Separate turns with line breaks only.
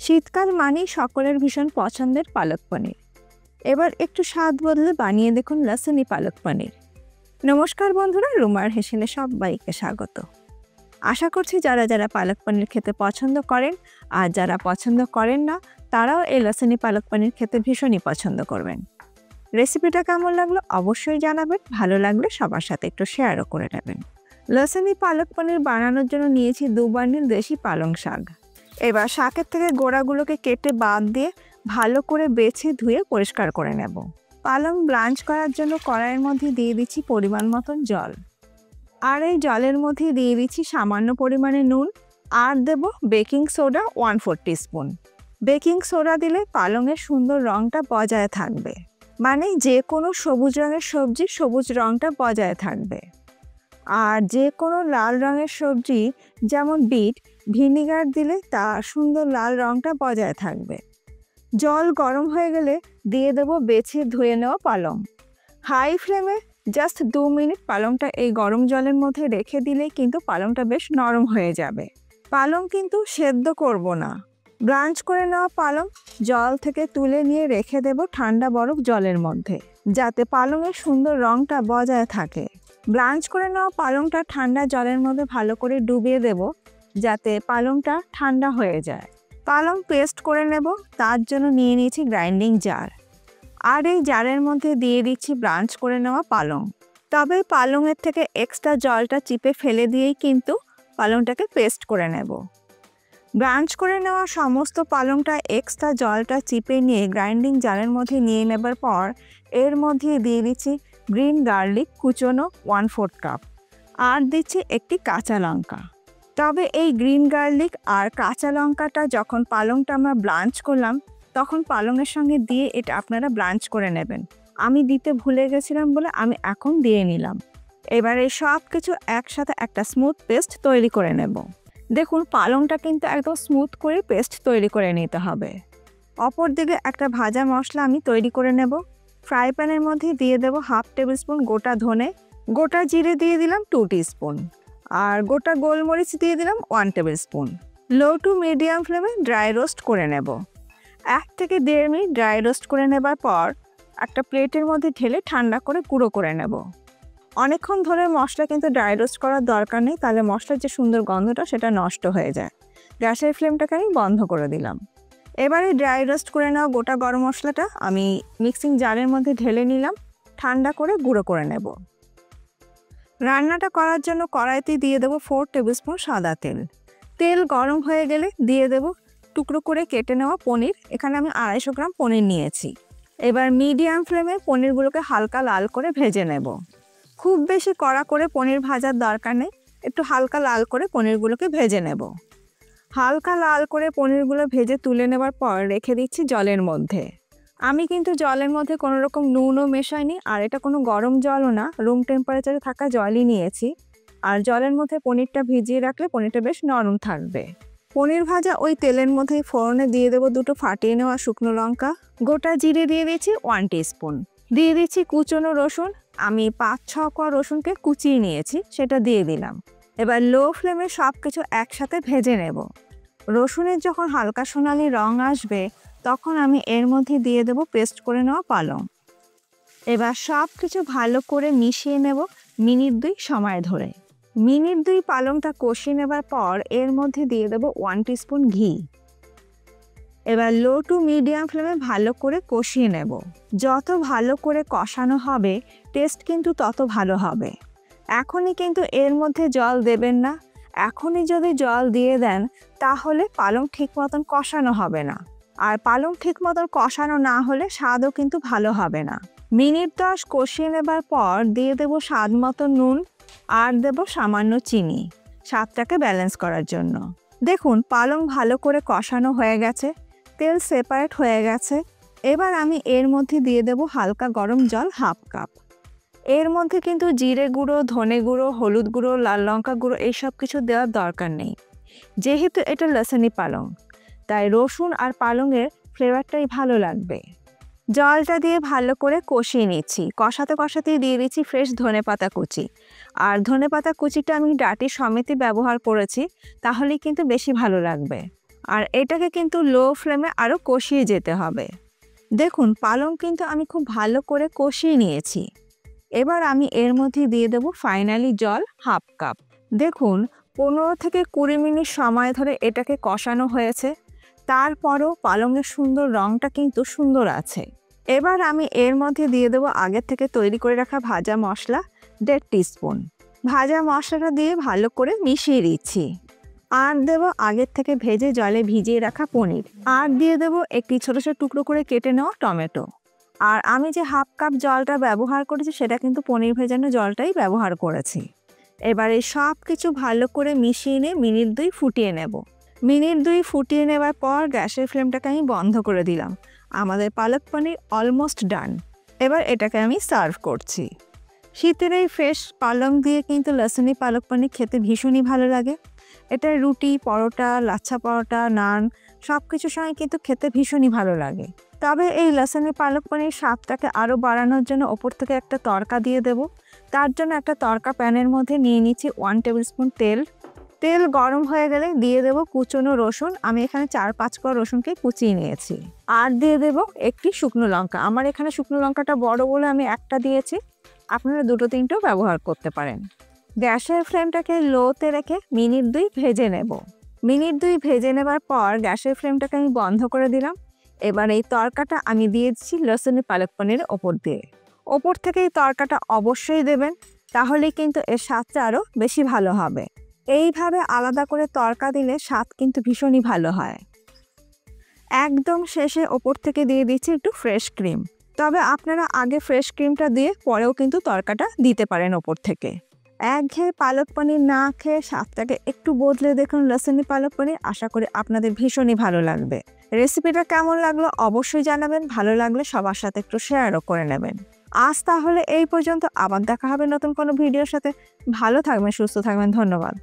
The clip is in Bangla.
শীতকাল মানেই সকলের ভীষণ পছন্দের পালক পনির। এবার একটু স্বাদ বদলে বানিয়ে দেখুন লসানি পালক পনির। নমস্কার বন্ধুরা, রুমার হেসেলে সবাইকে স্বাগত। আশা করছি যারা যারা পালক পনির খেতে পছন্দ করেন আর যারা পছন্দ করেন না তারাও এই লসানি পালক পনির খেতে ভীষণই পছন্দ করবেন। রেসিপিটা কেমন লাগলো অবশ্যই জানাবেন, ভালো লাগলে সবার সাথে একটু শেয়ারও করে নেবেন। লসানি পালক পনির বানানোর জন্য নিয়েছি 2 বান্ডিল দেশি পালং শাক। এবার শাকের থেকে গোড়াগুলোকে কেটে বাদ দিয়ে ভালো করে বেছে ধুয়ে পরিষ্কার করে নেব। পালং ব্লাঞ্চ করার জন্য কড়াইয়ের মধ্যে দিয়ে দিচ্ছি পরিমাণ মতন জল, আর এই জলের মধ্যে দিয়ে দিচ্ছি সামান্য পরিমাণে নুন, আর দেব baking soda 1/4 teaspoon. Baking soda দিলে পালংয়ের সুন্দর রঙটা বজায় থাকবে, মানে যে কোনো সবুজ রঙের সবজি সবুজ রঙটা বজায় থাকবে। আর যে কোনো লাল রঙের সবজি যেমন বিট, ভিনিগার দিলে তা সুন্দর লাল রঙটা বজায় থাকবে। জল গরম হয়ে গেলে দিয়ে দেবো বেছে ধুয়ে নেওয়া পালং। হাই ফ্লেমে জাস্ট 2 মিনিট পালংটা এই গরম জলের মধ্যে রেখে দিলেই কিন্তু পালংটা বেশ নরম হয়ে যাবে। পালং কিন্তু সেদ্ধ করব না। ব্লাঞ্চ করে নেওয়া পালং জল থেকে তুলে নিয়ে রেখে দেব ঠান্ডা বরফ জলের মধ্যে, যাতে পালংয়ের সুন্দর রঙটা বজায় থাকে। ব্লাঞ্চ করে নেওয়া পালংটা ঠান্ডা জলের মধ্যে ভালো করে ডুবিয়ে দেব, যাতে পালংটা ঠান্ডা হয়ে যায়। পালং পেস্ট করে নেব, তার জন্য নিয়ে নিয়েছি গ্রাইন্ডিং জার, আর এই জারের মধ্যে দিয়ে দিচ্ছি ব্লাঞ্চ করে নেওয়া পালং। তবে পালংয়ের থেকে এক্সট্রা জলটা চিপে ফেলে দিয়েই কিন্তু পালংটাকে পেস্ট করে নেব। ব্লাঞ্চ করে নেওয়া সমস্ত পালংটা এক্সট্রা জলটা চিপে নিয়ে গ্রাইন্ডিং জারের মধ্যে নিয়ে নেবার পর এর মধ্যে দিয়ে দিচ্ছি গ্রিন গার্লিক কুচনো 1/4 কাপ, আর দিচ্ছি একটি কাঁচা লঙ্কা। তবে এই গ্রিন গার্লিক আর কাঁচা লঙ্কাটা যখন পালংটা আমরা ব্লাঞ্চ করলাম তখন পালংয়ের সঙ্গে দিয়ে এটা আপনারা ব্লাঞ্চ করে নেবেন। আমি দিতে ভুলে গেছিলাম বলে আমি এখন দিয়ে নিলাম। এবারে সব কিছু একসাথে একটা স্মুথ পেস্ট তৈরি করে নেব। দেখুন পালংটা কিন্তু একদম স্মুথ করে পেস্ট তৈরি করে নিতে হবে। অপর দিকে একটা ভাজা মশলা আমি তৈরি করে নেব। ফ্রাই প্যানের মধ্যে দিয়ে দেব 1/2 টেবিল স্পুন গোটা ধনে, গোটা জিরে দিয়ে দিলাম 2 টিস্পুন, আর গোটা গোলমরিচ দিয়ে দিলাম 1 table spoon. Low to medium ফ্লেমে ড্রাই রোস্ট করে নেব। 1 থেকে 1.5 মিনিট ড্রাই রোস্ট করে নেবার পর একটা প্লেটের মধ্যে ঢেলে ঠান্ডা করে গুঁড়ো করে নেব। অনেকক্ষণ ধরে মশলা কিন্তু ড্রাই রোস্ট করার দরকার নেই, তাহলে মশলার যে সুন্দর গন্ধটা সেটা নষ্ট হয়ে যায়। গ্যাসের ফ্লেমটাকে আমি বন্ধ করে দিলাম। এবারে ড্রাই রোস্ট করে নেওয়া গোটা গরম মশলাটা আমি মিক্সিং জারের মধ্যে ঢেলে নিলাম, ঠান্ডা করে গুঁড়ো করে নেব। রান্নাটা করার জন্য কড়াইতে দিয়ে দেবো 4 টেবিল স্পুন সাদা তেল। তেল গরম হয়ে গেলে দিয়ে দেব টুকরো করে কেটে নেওয়া পনির। এখানে আমি 250 গ্রাম পনির নিয়েছি। এবার মিডিয়াম ফ্লেমে পনিরগুলোকে হালকা লাল করে ভেজে নেব। খুব বেশি কড়া করে পনির ভাজার দরকার নেই, একটু হালকা লাল করে পনিরগুলোকে ভেজে নেব। হালকা লাল করে পনিরগুলো ভেজে তুলে নেবার পর রেখে দিচ্ছি জলের মধ্যে। আমি কিন্তু জলের মধ্যে কোনো রকম নুনও মেশাইনি, আর এটা কোনো গরম জলও না, রুম টেম্পারেচারে থাকা জলই নিয়েছি। আর জলের মধ্যে পনিরটা ভিজিয়ে রাখলে পনিরটা বেশ নরম থাকবে। পনির ভাজা ওই তেলের মধ্যে ফোড়নে দিয়ে দেবো 2টো ফাটিয়ে নেওয়া শুকনো লঙ্কা, গোটা জিরে দিয়ে দিচ্ছি 1 টিস্পুন, দিয়ে দিচ্ছি কুচনো রসুন। আমি 5-6 কোয়া রসুনকে কুচিয়ে নিয়েছি, সেটা দিয়ে দিলাম। এবার লো ফ্লেমে সব কিছু একসাথে ভেজে নেব। রসুনের যখন হালকা সোনালি রং আসবে তখন আমি এর মধ্যে দিয়ে দেব পেস্ট করে নেওয়া পালং। এবার সব কিছু ভালো করে মিশিয়ে নেব মিনিট 2 সময় ধরে। মিনিট 2 পালংটা কষিয়ে নেবার পর এর মধ্যে দিয়ে দেব 1 টিস্পুন ঘি। এবার লো টু মিডিয়াম ফ্লেমে ভালো করে কষিয়ে নেব। যত ভালো করে কষানো হবে টেস্ট কিন্তু তত ভালো হবে। এখনই কিন্তু এর মধ্যে জল দেবেন না। এখনই যদি জল দিয়ে দেন তাহলে পালং ঠিক মতন কষানো হবে না, আর পালং ঠিক মতন কষানো না হলে স্বাদও কিন্তু ভালো হবে না। মিনিট 10 কষিয়ে নেবার পর দিয়ে দেব স্বাদ মতো নুন, আর দেব সামান্য চিনি স্বাদটাকে ব্যালেন্স করার জন্য। দেখুন পালং ভালো করে কষানো হয়ে গেছে, তেল সেপারেট হয়ে গেছে। এবার আমি এর মধ্যে দিয়ে দেব হালকা গরম জল 1/2 কাপ। এর মধ্যে কিন্তু জিরে গুঁড়ো, ধনে গুঁড়ো, হলুদ গুঁড়ো, লাল লঙ্কা গুঁড়ো এইসব কিছু দেওয়ার দরকার নেই। যেহেতু এটা লসানি পালং, তাই রসুন আর পালংয়ের ফ্লেভারটাই ভালো লাগবে। জলটা দিয়ে ভালো করে কষিয়ে নিচ্ছি। কষাতে কষাতেই দিয়ে দিচ্ছি ফ্রেশ ধনেপাতা কুচি, আর ধনেপাতা কুচিটা আমি ডাঁটি সমেতই ব্যবহার করেছি, তাহলেই কিন্তু বেশি ভালো লাগবে। আর এটাকে কিন্তু লো ফ্লেমে আরও কষিয়ে যেতে হবে। দেখুন পালং কিন্তু আমি খুব ভালো করে কষিয়ে নিয়েছি। এবার আমি এর মধ্যে দিয়ে দেব ফাইনালি জল 1/2 কাপ। দেখুন 15 থেকে 20 মিনিট সময় ধরে এটাকে কষানো হয়েছে, তারপরও পালংয়ের সুন্দর রঙটা কিন্তু সুন্দর আছে। এবার আমি এর মধ্যে দিয়ে দেব আগের থেকে তৈরি করে রাখা ভাজা মশলা 1.5 টিস্পুন। ভাজা মশলাটা দিয়ে ভালো করে মিশিয়ে দিচ্ছি। আর দেব আগের থেকে ভেজে জলে ভিজিয়ে রাখা পনির। আর দিয়ে দেব একটি ছোট ছোট টুকরো করে কেটে নেওয়া টমেটো। আর আমি যে 1/2 কাপ জলটা ব্যবহার করেছি সেটা কিন্তু পনির ভেজানো জলটাই ব্যবহার করেছি। এবারে সব কিছু ভালো করে মিশিয়ে নিয়ে মিনিট 2 ফুটিয়ে নেব। মিনিট 2 ফুটিয়ে নেওয়ার পর গ্যাসের ফ্লেমটাকে আমি বন্ধ করে দিলাম। আমাদের পালক পনির অলমোস্ট ডান। এবার এটাকে আমি সার্ভ করছি। শীতের এই ফ্রেশ পালং দিয়ে কিন্তু লসুনি পালক পনির খেতে ভীষণই ভালো লাগে। এটা রুটি, পরোটা, লাচ্ছা পরোটা, নান সব কিছুর সঙ্গে কিন্তু খেতে ভীষণই ভালো লাগে। তবে এই লসুনি পালক পনির স্বাদটাকে আরও বাড়ানোর জন্য ওপর থেকে একটা তড়কা দিয়ে দেব। তার জন্য একটা তড়কা প্যানের মধ্যে নিয়ে নিচ্ছি 1 টেবিল স্পুন তেল। তেল গরম হয়ে গেলে দিয়ে দেব কুচনো রসুন। আমি এখানে 4-5 কোয়া রসুনকে কুচিয়ে নিয়েছি। আর দিয়ে দেব একটি শুকনো লঙ্কা। আমার এখানে শুকনো লঙ্কাটা বড় বলে আমি একটা দিয়েছি, আপনারা 2-3টেও ব্যবহার করতে পারেন। গ্যাসের ফ্লেমটাকে লোতে রেখে মিনিট 2 ভেজে নেব। মিনিট 2 ভেজে নেবার পর গ্যাসের ফ্লেমটাকে আমি বন্ধ করে দিলাম। এবার এই তড়কাটা আমি দিয়ে দিচ্ছি লসুনি পালক পনিরের ওপর দিয়ে। ওপর থেকে এই তড়কাটা অবশ্যই দেবেন, তাহলে কিন্তু এর স্বাদটা আরও বেশি ভালো হবে। এইভাবে আলাদা করে তড়কা দিলে স্বাদ কিন্তু ভীষণই ভালো হয়। একদম শেষে ওপর থেকে দিয়ে দিচ্ছি একটু ফ্রেশ ক্রিম। তবে আপনারা আগে ফ্রেশ ক্রিমটা দিয়ে পরেও কিন্তু তড়কাটা দিতে পারেন ওপর থেকে। একঘেয়ে পালক পনির না খেয়ে স্বাদটাকে একটু বদলে দেখুন লসুনি পালক পনির। আশা করি আপনাদের ভীষণই ভালো লাগবে। রেসিপিটা কেমন লাগলো অবশ্যই জানাবেন। ভালো লাগলে সবার সাথে একটু শেয়ারও করে নেবেন। আজ তাহলে এই পর্যন্ত, আবার দেখা হবে নতুন কোনো ভিডিওর সাথে। ভালো থাকবেন, সুস্থ থাকবেন। ধন্যবাদ।